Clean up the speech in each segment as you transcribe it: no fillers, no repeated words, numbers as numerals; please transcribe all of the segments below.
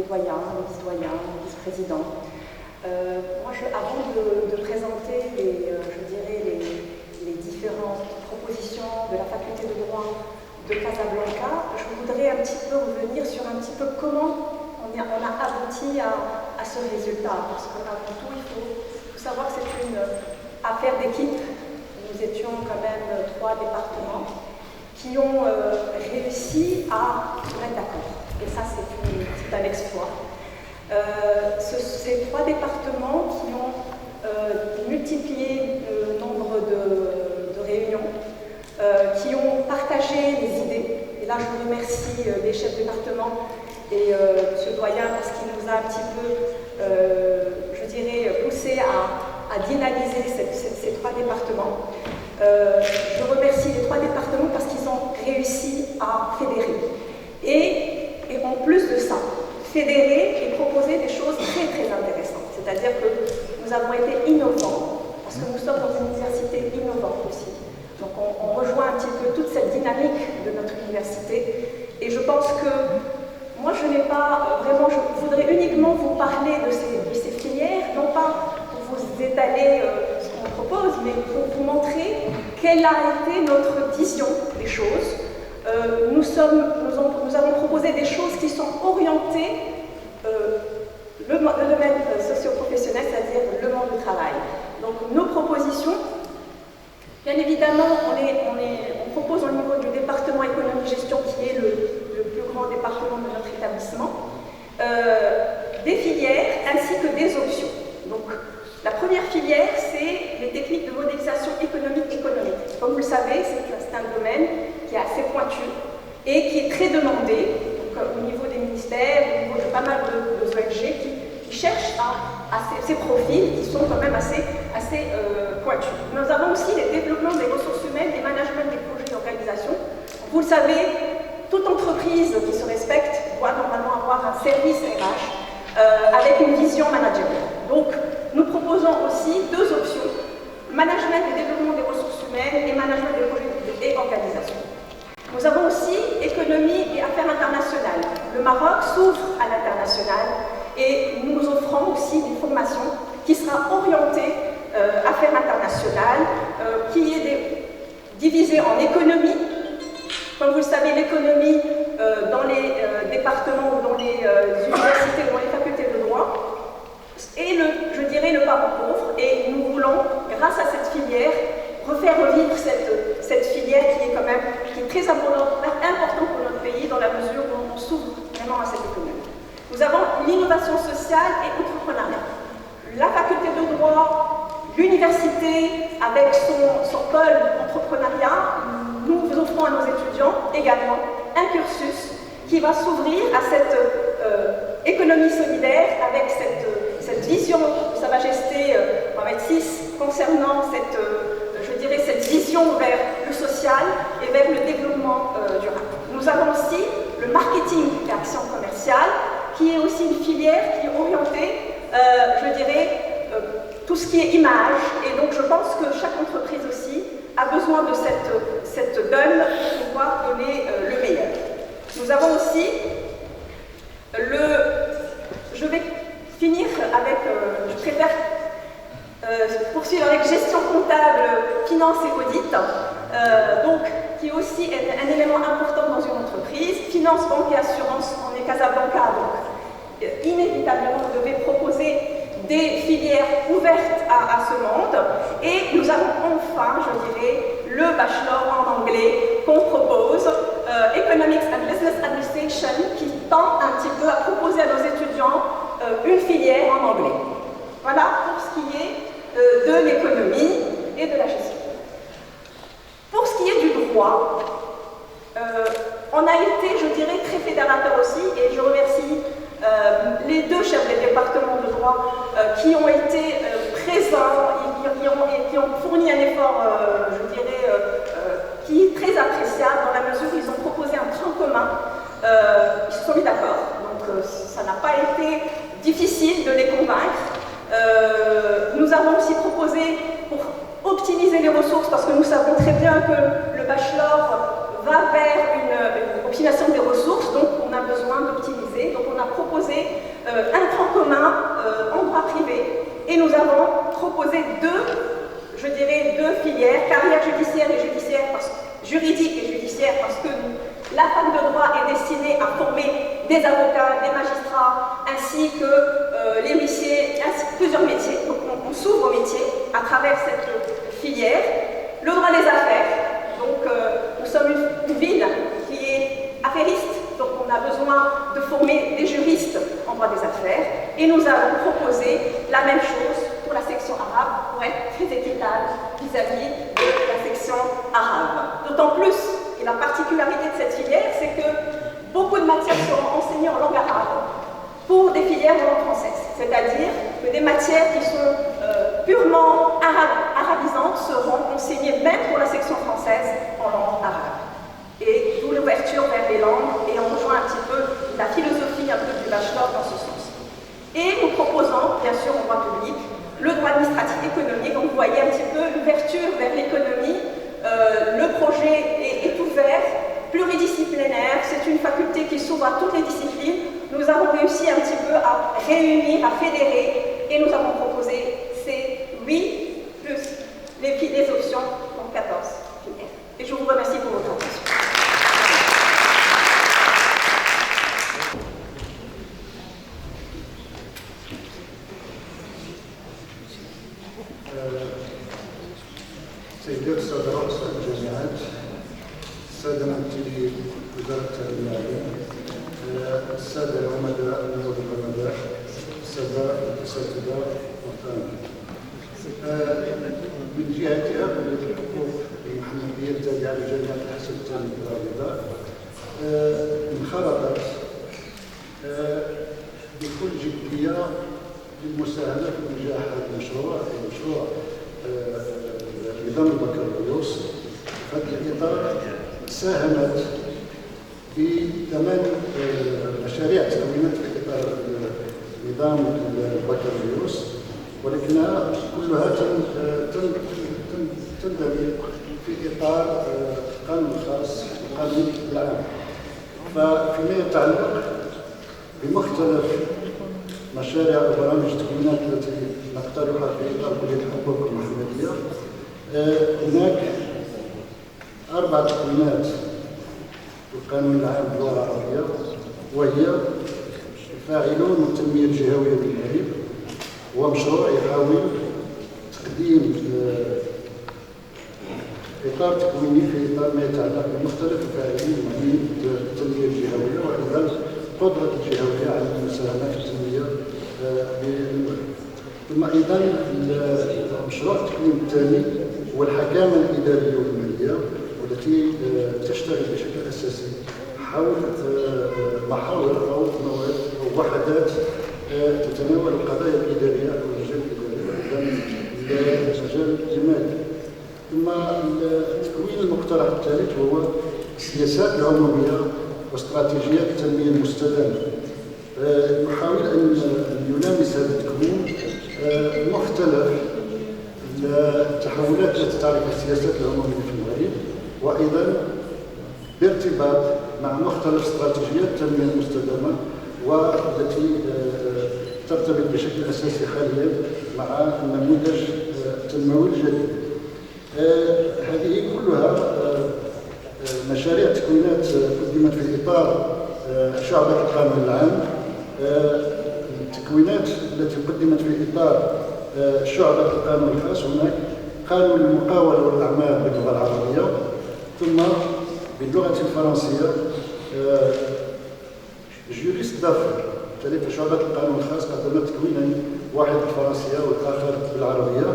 les doyens, les vice-doyens, les vice-présidents. Avant de présenter les différentes propositions de la faculté de droit de Casablanca, je voudrais un petit peu revenir sur un petit peu comment on a abouti à ce résultat. Parce qu'avant tout, il faut savoir que c'est une affaire d'équipe. Nous étions quand même 3 départements qui ont réussi à se mettre d'accord. Et ça, c'est un exploit. Ces 3 départements qui ont multiplié le nombre de réunions, qui ont partagé les idées. Et là, je remercie les chefs de département et M. Doyen parce qu'il nous a un petit peu, poussé à dynamiser ces 3 départements. Je remercie les 3 départements parce qu'ils ont réussi à fédérer. Et en plus de ça, fédérer et proposer des choses très très intéressantes. C'est-à-dire que nous avons été innovants, parce que nous sommes dans une université innovante aussi. Donc on rejoint un petit peu toute cette dynamique de notre université. Et je pense que moi je n'ai pas vraiment, je voudrais uniquement vous parler de ces filières, non pas pour vous étaler ce qu'on propose, mais pour vous montrer quelle a été notre vision des choses. Nous avons proposé des choses qui sont orientées le domaine socio-professionnel, c'est-à-dire le monde du travail. Donc nos propositions, bien évidemment, on propose au niveau du département économie-gestion, qui est le plus grand département de notre établissement, des filières ainsi que des options. Donc la première filière, c'est les techniques de modélisation économique. Comme vous le savez, c'est un domaine qui est assez pointu et qui est très demandé donc, au niveau des ministères, au niveau de pas mal de ONG qui cherchent ces profils qui sont quand même assez pointus. Nous avons aussi les développements des ressources humaines et management des projets d'organisation. Vous le savez, toute entreprise qui se respecte doit normalement avoir un service RH avec une vision managériale. Donc, nous proposons aussi 2 options, management et développement des ressources humaines et management des projets et organisation. Nous avons aussi économie et affaires internationales. Le Maroc s'ouvre à l'international et nous offrons aussi une formation qui sera orientée affaires internationales, qui est divisée en économie. Comme vous le savez, l'économie dans les départements ou dans les universités ou dans les facultés de droit et le parent pauvre. Et nous voulons, grâce à cette filière, refaire revivre cette filière qui est très importante pour notre pays dans la mesure où on s'ouvre vraiment à cette économie. Nous avons l'innovation sociale et l'entrepreneuriat. La faculté de droit, l'université avec son pôle entrepreneuriat, nous offrons à nos étudiants également un cursus qui va s'ouvrir à cette économie solidaire avec cette vision de Sa Majesté Mohamed VI concernant cette vision vers le social et vers le développement durable. Nous avons aussi le marketing et l'action commerciale, qui est aussi une filière qui est orientée, tout ce qui est image. Et donc je pense que chaque entreprise aussi a besoin de cette donne pour pouvoir donner le meilleur. Nous avons aussi je vais finir avec, je préfère poursuivre avec gestion comptable, finance et audit, qui est aussi un élément important dans une entreprise. Finance, banque et assurance, on est Casablanca, donc inévitablement on devait proposer des filières ouvertes à ce monde. Et nous avons enfin, le bachelor en anglais qu'on propose, Economics and Business Administration, qui tend un petit peu à proposer à nos étudiants une filière en anglais. Voilà pour ce qui est de l'économie et de la gestion. Pour ce qui est du droit, on a été, très fédérateur aussi, et je remercie les 2 chefs des départements de droit qui ont été présents et qui ont fourni un effort, qui est très appréciable dans la mesure où ils ont proposé un tronc commun. Ils se sont mis d'accord, donc ça n'a pas été difficile de les convaincre. Nous avons aussi proposé, pour optimiser les ressources, parce que nous savons très bien que le bachelor va vers une optimisation des ressources, donc on a besoin d'optimiser. Donc on a proposé un tronc commun en droit privé et nous avons proposé deux filières, carrière judiciaire et juridique et judiciaire, parce que la fac de droit est destinée à former des avocats, des magistrats, ainsi que les huissiers, plusieurs métiers. Donc on s'ouvre aux métiers à travers cette filière. Le droit des affaires, donc nous sommes une ville qui est affairiste, donc on a besoin de former des juristes en droit des affaires, et nous avons proposé la même chose pour la section arabe, pour être très équitable vis-à-vis de la section arabe. D'autant plus, et la particularité de cette filière, c'est que beaucoup de matières seront enseignées en langue arabe pour des filières en langue française, c'est-à-dire que des matières qui sont purement arabisantes seront enseignées même pour la section française en langue arabe. Et d'où l'ouverture vers les langues, et on rejoint un petit peu la philosophie un peu du bachelor dans ce sens. Et nous proposons, bien sûr, en droit public, le droit administratif économique. Donc vous voyez un petit peu l'ouverture vers l'économie. Le projet est ouvert, pluridisciplinaire, c'est une faculté qui s'ouvre à toutes les disciplines. Nous avons réussi un petit peu à réunir, à fédérer, et nous avons proposé ces 8 plus les options, donc 14 filières. Et je vous remercie pour votre attention. سيدات السادة رؤساء الجامعات، السادة ممثلي وزارة التعليم العالي، السادة العمداء والنواب، السادة الأساتذة والطلبة. من جهة أغلب الحقوق المحمدية التابعة لجامعة الحسن الثاني بالرابطة انخرطت بكل جدية للمساهمة في نجاح هذا المشروع، مشروع نظام البكالوريوس. في هذا الإطار ساهمت بثمان مشاريع تكوينات في إطار نظام البكالوريوس، ولكنها كلها تندرج في إطار القانون الخاص والقانون العام. فيما يتعلق بمختلف مشاريع وبرامج التكوينات التي نقترحها في إطار كلية الحقوق المحمدية، هناك 4 تكوينات في القانون العام باللغة العربية، وهي الفاعلون والتنمية الجهوية بالمغرب، ومشروع يحاول تقديم إطار تكويني في إطار ما يتعلق بمختلف الفاعلين من التنمية الجهوية، وأيضا قدرة الجهوية على المساهمة في التنمية بالمغرب. ثم أيضا مشروع التكوين الثاني هو الحكامة الإدارية والمالية، والتي تشتغل بشكل أساسي حول محاور أو مواد أو وحدات تتناول القضايا الإدارية أو المجال الإداري وأيضا المجال المالي. ثم التكوين المقترح الثالث هو السياسات العمومية واستراتيجيات التنمية المستدامة. نحاول أن يلامس هذا التكوين مختلف التحولات التي تعرف السياسات العمومية في المغرب، وأيضا بارتباط مع مختلف استراتيجيات التنمية المستدامة والتي ترتبط بشكل أساسي حاليا مع النموذج التنموي الجديد. هذه كلها مشاريع تكوينات قدمت في إطار شعبة القانون العام. التكوينات التي قدمت في إطار شعبة القانون الخاص، هناك قانون المقاولة والأعمال باللغة العربية، ثم باللغة الفرنسية جوريست دافير. في شعبة القانون الخاص قدمت تكوينين، واحد بالفرنسية والآخر بالعربية.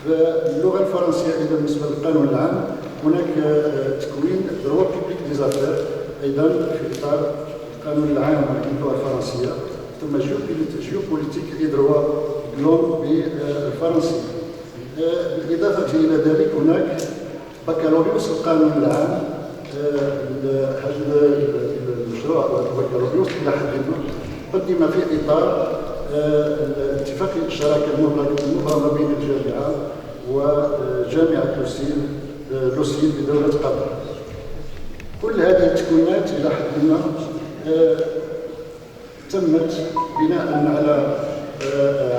في اللغة الفرنسية إذا بالنسبة للقانون العام هناك تكوين دروا بيبليك دي زافير أيضا في إطار القانون العام باللغة الفرنسية، ثم جيوبوليتيك اي دروا بلون بالفرنسية. بالإضافة إلى ذلك هناك بكالوريوس القانون العام. هذا المشروع البكالوريوس إلى حد ما قدم في إطار اتفاقية الشراكة المبرمة بين الجامعة وجامعة لوسيل بدولة قطر. كل هذه التكوينات إلى حد ما تمت بناء على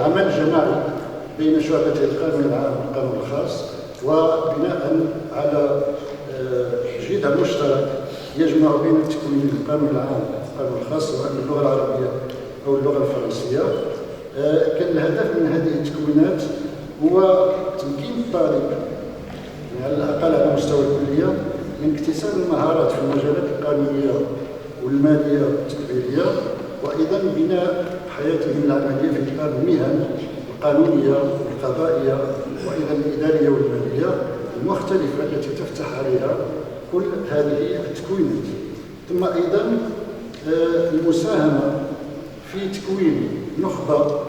عمل جماعي بين شعبتي القانون العام والقانون الخاص، وبناء على جدل مشترك يجمع بين تكوين القانون العام والقانون الخاص سواء اللغه العربيه او اللغه الفرنسيه. كان الهدف من هذه التكوينات هو تمكين الطالب على الاقل على مستوى الكليه من اكتساب المهارات في المجالات القانونيه والماليه والتكبيريه، وايضا بناء حياتهم العمليه في اطار المهن القانونيه والقضائيه وايضا الاداريه والماليه المختلفه التي تفتح عليها كل هذه التكوينات. ثم ايضا المساهمه في تكوين نخبه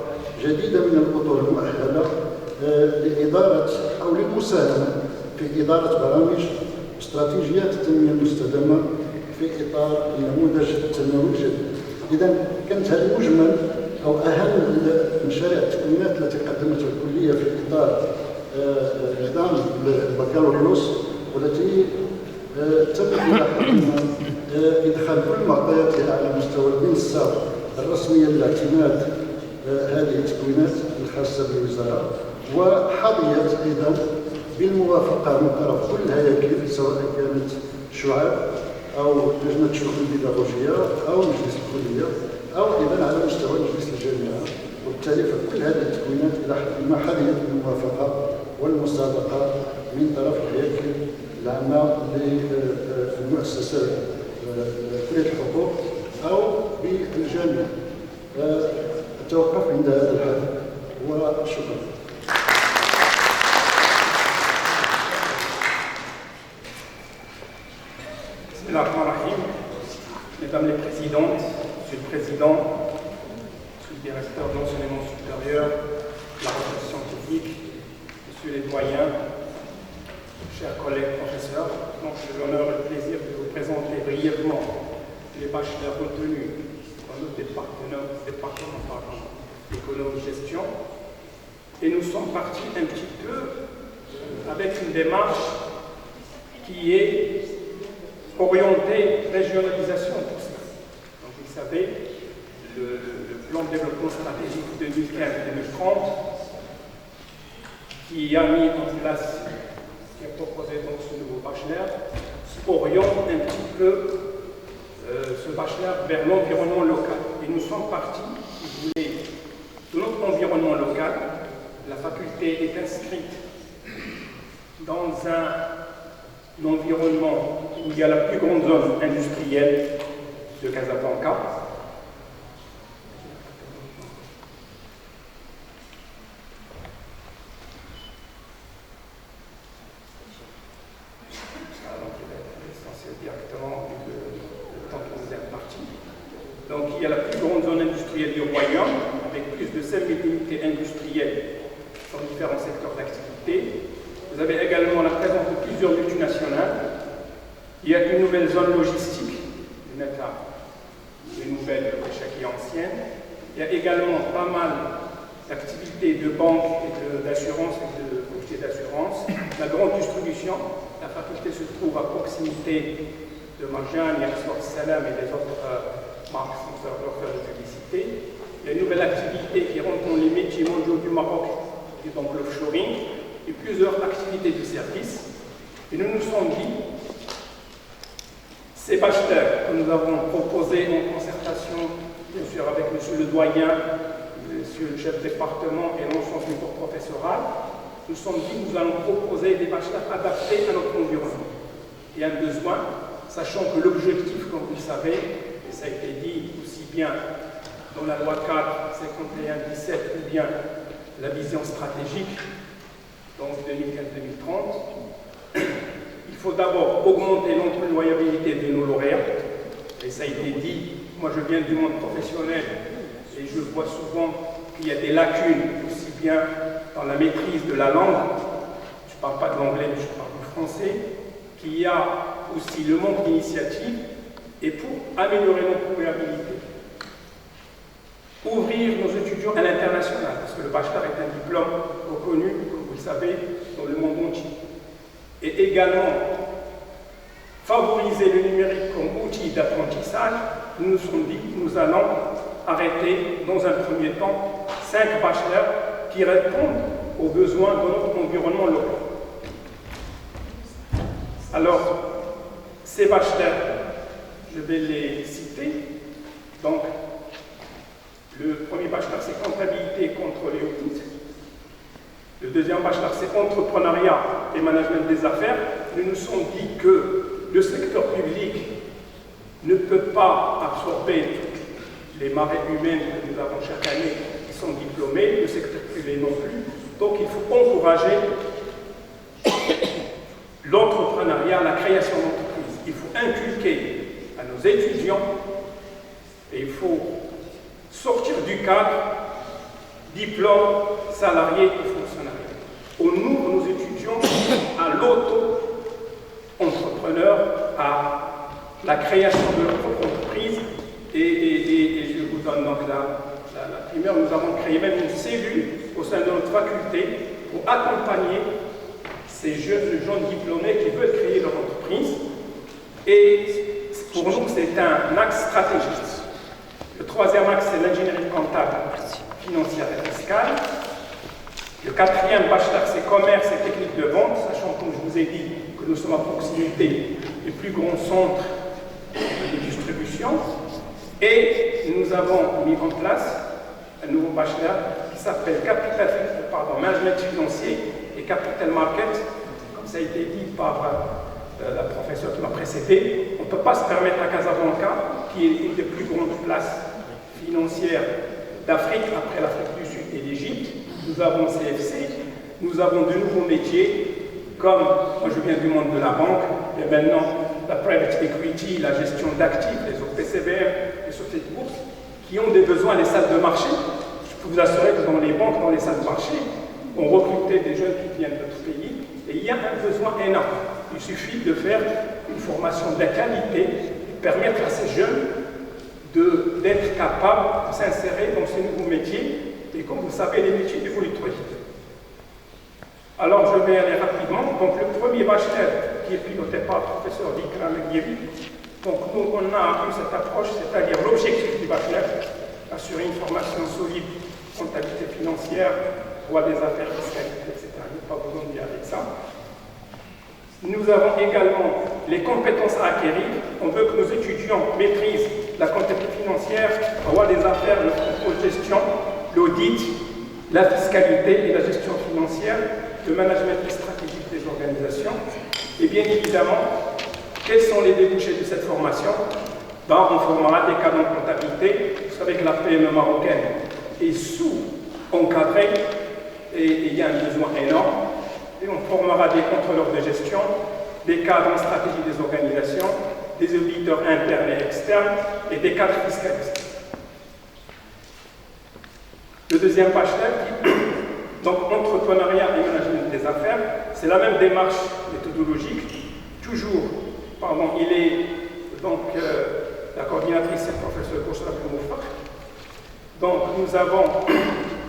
جديده من الاطر المؤهله لاداره او للمساهمه في اداره برامج استراتيجيات التنميه المستدامه في اطار النموذج التنموي الجديد. اذا كانت هذا مجمل او اهم مشاريع التكوينات التي قدمتها الكليه في اطار نظام البكالوريوس، والتي تم ادخال كل معطياتها على مستوى المنصه الرسميه لاعتماد هذه التكوينات الخاصه بالوزاره، وحظيت ايضا بالموافقه من طرف كل الهياكل سواء كانت شعاب او لجنه الشؤون البيداغوجيه او مجلس الكليه او ايضا على مستوى مجلس الجامعه. وبالتالي فكل هذه التكوينات الى حد ما حظيت بالموافقه والمسابقه من طرف الهياكل العامه للمؤسسات كليه الحقوق او بالجامعه. اتوقف عند هذا الحد وشكرا. Bismillahirrahmanirrahim. Mesdames les présidentes, Monsieur le Président, Monsieur le Directeur de l'enseignement supérieur, de la recherche scientifique, Monsieur les doyens, chers collègues professeurs, donc j'ai l'honneur et le plaisir de vous présenter brièvement les bachelors retenus dans notre département d'économie-gestion. Et nous sommes partis un petit peu avec une démarche qui est orientée régionalisation de tout ça. Donc vous savez, le plan de développement stratégique 2015-2030 qui a mis en place, qui a proposé donc ce nouveau bachelor, oriente un petit peu ce bachelor vers l'environnement local. Et nous sommes partis, si vous voulez, de notre environnement local. La faculté est inscrite dans un environnement où il y a la plus grande zone industrielle de Casablanca. Donc il y a la plus grande zone industrielle du royaume, avec plus de 5000 unités industrielles dans différents secteurs d'activité. Vous avez également la présence de plusieurs multinationales. Il y a une nouvelle zone logistique, une nouvelle qui est ancienne. Il y a également pas mal d'activités de banque et d'assurance et de courtier d'assurance. La grande distribution, la faculté se trouve à proximité de Marjan, Yarsor Salam et des autres marques sans leur faire de publicité. Il y a une nouvelle activité qui rentre dans les métiers mondiaux du Maroc, qui est donc l'offshoring, et plusieurs activités de service. Et nous nous sommes dit, ces bachelors que nous avons proposés en concertation, bien sûr, avec monsieur le doyen, monsieur le chef de département et l'ensemble du corps professoral, nous nous sommes dit que nous allons proposer des bachelors adaptés à notre environnement et à un besoin, sachant que l'objectif, comme vous le savez, et ça a été dit aussi bien dans la loi cadre 51-17 ou bien la vision stratégique, donc 2015-2030, il faut d'abord augmenter l'employabilité de nos lauréats, et ça a été dit, moi je viens du monde professionnel et je vois souvent qu'il y a des lacunes aussi bien dans la maîtrise de la langue, je ne parle pas de l'anglais mais je parle du français, qu'il y a aussi le manque d'initiative, et pour améliorer l'employabilité, ouvrir nos étudiants à l'international, parce que le bachelor est un diplôme reconnu, comme vous le savez, dans le monde entier. Et également, favoriser le numérique comme outil d'apprentissage, nous nous sommes dit que nous allons arrêter dans un premier temps 5 bachelors qui répondent aux besoins de notre environnement local. Alors, ces bachelors, je vais les citer. Donc, le premier bachelor, c'est comptabilité et contrôle et audit. Le deuxième bachelor, c'est entrepreneuriat et management des affaires. Nous nous sommes dit que le secteur public ne peut pas absorber toutes les marées humaines que nous avons chaque année qui sont diplômés, le secteur privé non plus. Donc il faut encourager l'entrepreneuriat, la création d'entreprises. Il faut inculquer à nos étudiants et il faut sortir du cadre diplôme, salarié et fonctionnariat. On ouvre nos étudiants à l'auto-entrepreneur, à la création de leur propre entreprise. Et je vous donne donc la primeur. Nous avons créé même une cellule au sein de notre faculté pour accompagner ces jeunes diplômés qui veulent créer leur entreprise. Et pour nous, c'est un axe stratégique. Le troisième axe, c'est l'ingénierie comptable, financière et fiscale. Le quatrième bachelor, c'est commerce et technique de vente, sachant, comme je vous ai dit, que nous sommes à proximité des plus grands centres de distribution. Et nous avons mis en place un nouveau bachelor qui s'appelle Management financier et Capital Market. Comme ça a été dit par la professeure qui m'a précédé, on ne peut pas se permettre à Casablanca, qui est une des plus grandes places financières d'Afrique, après l'Afrique du Sud et l'Égypte. Nous avons CFC, nous avons de nouveaux métiers, comme, moi je viens du monde de la banque, et maintenant la private equity, la gestion d'actifs, les OPCVM, les sociétés de bourse, qui ont des besoins, les salles de marché. Je peux vous assurer que dans les banques, dans les salles de marché, on recrutait des jeunes qui viennent d'autres pays, et il y a un besoin énorme. Il suffit de faire une formation de qualité, et permettre à ces jeunes d'être capables de s'insérer dans ces nouveaux métiers. Et comme vous savez, les métiers évoluent très vite. Alors, je vais aller rapidement. Donc, le premier bachelor qui est piloté par le professeur Vikram Guéry. Donc, nous, on a eu cette approche, c'est-à-dire l'objectif du bachelor, assurer une formation solide, comptabilité financière, droit des affaires, fiscalité, etc. Il n'y a pas besoin de dire avec ça. Nous avons également les compétences à acquérir. On veut que nos étudiants maîtrisent la comptabilité financière, le droit des affaires, le contrôle de gestion, l'audit, la fiscalité et la gestion financière, le management stratégique des organisations. Et bien évidemment, quels sont les débouchés de cette formation? On formera des cadres en comptabilité. Vous savez que la PME marocaine est sous-encadrée et il y a un besoin énorme. Et on formera des contrôleurs de gestion, des cadres en stratégie des organisations, des auditeurs internes et externes et des cadres fiscalistes. Le deuxième bachelor, donc entrepreneuriat et management des affaires, c'est la même démarche méthodologique. Toujours, il est donc la coordinatrice, c'est le professeur Kouchra Moufak. Donc nous avons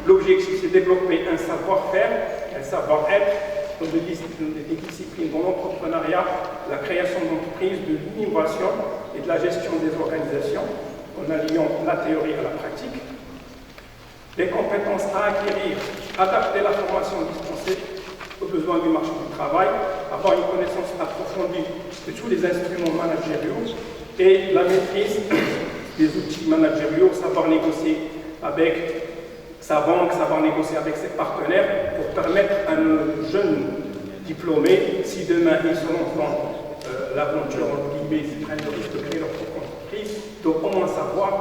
l'objectif, c'est de développer un savoir-faire, un savoir-être dans des disciplines dans l'entrepreneuriat, la création d'entreprises, de l'innovation et de la gestion des organisations, en alliant la théorie à la pratique. Les compétences à acquérir, adapter la formation dispensée aux besoins du marché du travail, avoir une connaissance approfondie de tous les instruments managériaux et la maîtrise des outils managériaux, savoir négocier avec sa banque, savoir négocier avec ses partenaires pour permettre à nos jeunes diplômés, si demain ils se lancent dans l'aventure, entre guillemets, ils prennent le risque de créer leur propre entreprise, donc au moins savoir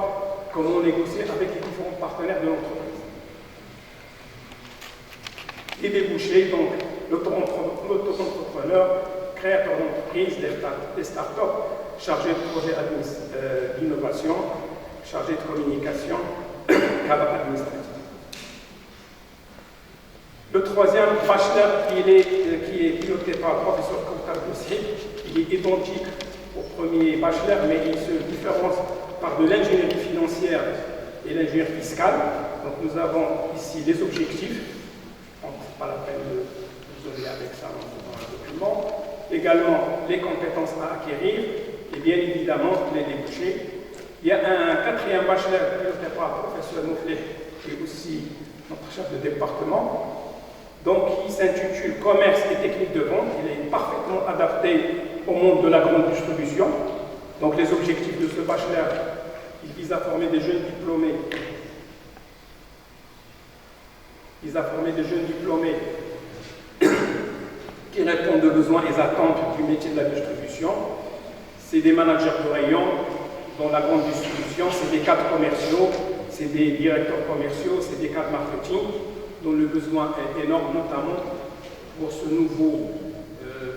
comment négocier avec les différents partenaires de l'entreprise. Les débouchés, donc l'auto-entrepreneur, créateur d'entreprise, des startups, chargé de projet d'innovation, chargé de communication, cadre administratif. Le troisième bachelor qui est piloté par le professeur Kouchra aussi, il est identique au premier bachelor, mais il se différencie par de l'ingénierie financière et l'ingénierie fiscale. Donc nous avons ici les objectifs. Ce n'est pas la peine de vous donner avec ça dans le document. Également les compétences à acquérir et bien évidemment les débouchés. Il y a un quatrième bachelor piloté par le professeur Moufleh, qui est aussi notre chef de département, donc qui s'intitule Commerce et techniques de vente. Il est parfaitement adapté au monde de la grande distribution. Donc les objectifs de ce bachelor, il vise à former des jeunes diplômés. Qui répondent aux besoins et attentes du métier de la distribution. C'est des managers de rayon dans la grande distribution, c'est des cadres commerciaux, c'est des directeurs commerciaux, c'est des cadres marketing, dont le besoin est énorme, notamment pour ce nouveau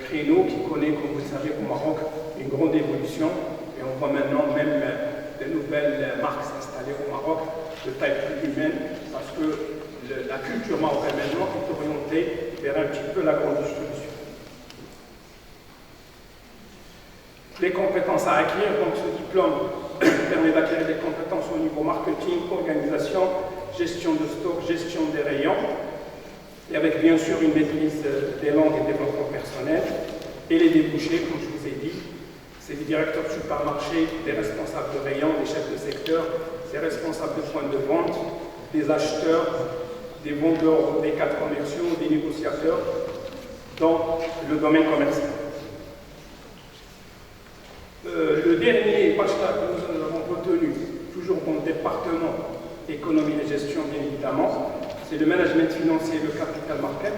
créneau qui connaît, comme vous le savez, au Maroc, une grande évolution. Et on voit maintenant même de nouvelles marques s'installer au Maroc de taille plus humaine, parce que la culture marocaine maintenant est orientée vers un petit peu la grande distribution. Les compétences à acquérir, donc ce diplôme permet d'acquérir des compétences au niveau marketing, organisation, gestion de stock, gestion des rayons, et avec bien sûr une maîtrise des langues et développement personnel. Et les débouchés, comme je vous ai dit, c'est des directeurs de supermarché, des responsables de rayons, des chefs de secteur, des responsables de points de vente, des acheteurs, des vendeurs, des cadres commerciaux, des négociateurs dans le domaine commercial. Le dernier bachelor que nous avons retenu, toujours dans le département économie et gestion bien évidemment, c'est le management financier et le capital market,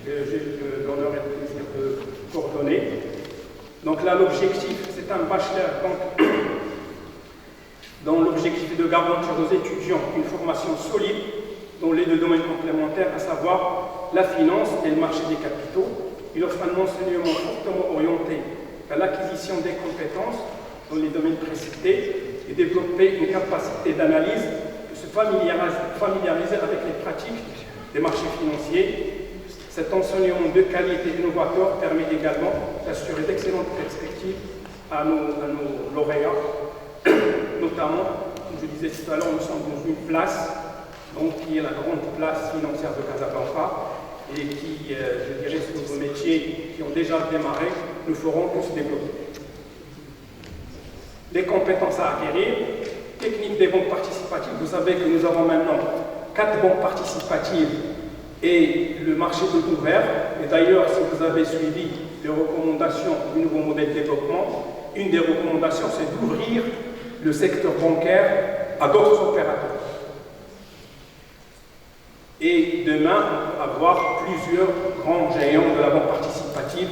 que j'ai l'honneur et le plaisir de coordonner. Donc là, l'objectif, c'est un bachelor dont l'objectif est de garantir aux étudiants une formation solide dans les deux domaines complémentaires, à savoir la finance et le marché des capitaux. Il offre un enseignement fortement orienté vers l'acquisition des compétences dans les domaines précités et développer une capacité d'analyse, de se familiariser avec les pratiques des marchés financiers. Cet enseignement de qualité innovateur permet également d'assurer d'excellentes perspectives à nos lauréats, notamment, comme je disais tout à l'heure, nous sommes dans une place donc, qui est la grande place financière de Casablanca et qui, je dirais, sur nos métiers qui ont déjà démarré, nous ferons tous développer. Les compétences à acquérir, technique des banques participatives. Vous savez que nous avons maintenant 4 banques participatives et le marché est ouvert. Et d'ailleurs, si vous avez suivi les recommandations du nouveau modèle de développement, une des recommandations, c'est d'ouvrir le secteur bancaire à d'autres opérateurs. Et demain, on va avoir plusieurs grands géants de la banque participative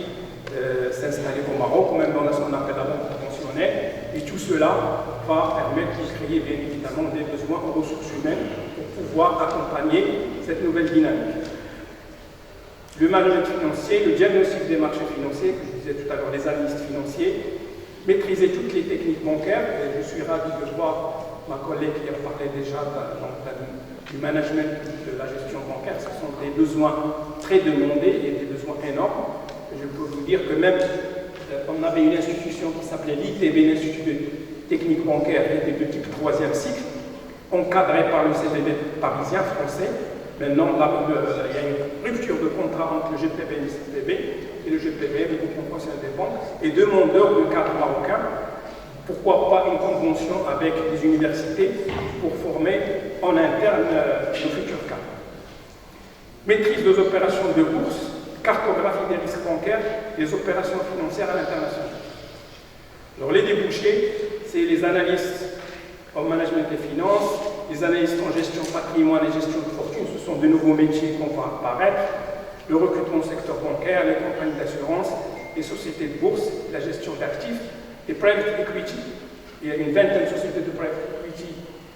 s'installer au Maroc, ou même dans ce qu'on appelle la banque conventionnelle. Et tout cela va permettre de créer bien évidemment des besoins en ressources humaines pour pouvoir accompagner cette nouvelle dynamique. Le management financier, le diagnostic des marchés financiers, que je disais tout à l'heure, les analystes financiers, maîtriser toutes les techniques bancaires. Et je suis ravi de voir ma collègue qui a parlé déjà du management de la gestion bancaire. Ce sont des besoins très demandés et des besoins énormes. Je peux vous dire que même, on avait une institution qui s'appelait l'ITB, l'Institut de technique bancaire, qui était de type 3e cycle, encadré par le CDB parisien, français. Maintenant, il y a une rupture de contrat entre le GPB et le CDB, et le GPB, le Groupe professionnel des banques, est demandeur de cadre marocain. Pourquoi pas une convention avec des universités pour former en interne nos futurs cadres. Maîtrise des opérations de bourse, cartographie des risques bancaires, des opérations financières à l'international. Alors les débouchés, c'est les analystes en management des finances, les analystes en gestion patrimoine et gestion de fortune, ce sont de nouveaux métiers qu'on va apparaître, le recrutement au secteur bancaire, les compagnies d'assurance, les sociétés de bourse, la gestion d'actifs, les private equity. Il y a une vingtaine de sociétés de private equity,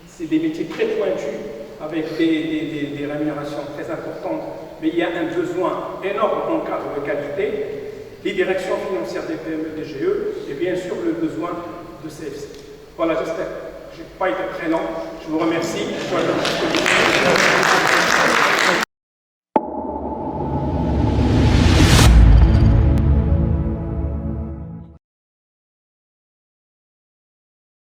c'est des métiers très pointus, avec des rémunérations très importantes, mais il y a un besoin énorme en cadre de qualité, les directions financières des PME, des GE, et bien sûr le besoin de CFC. Voilà, j'espère que je n'ai pas été très lent. Je vous remercie.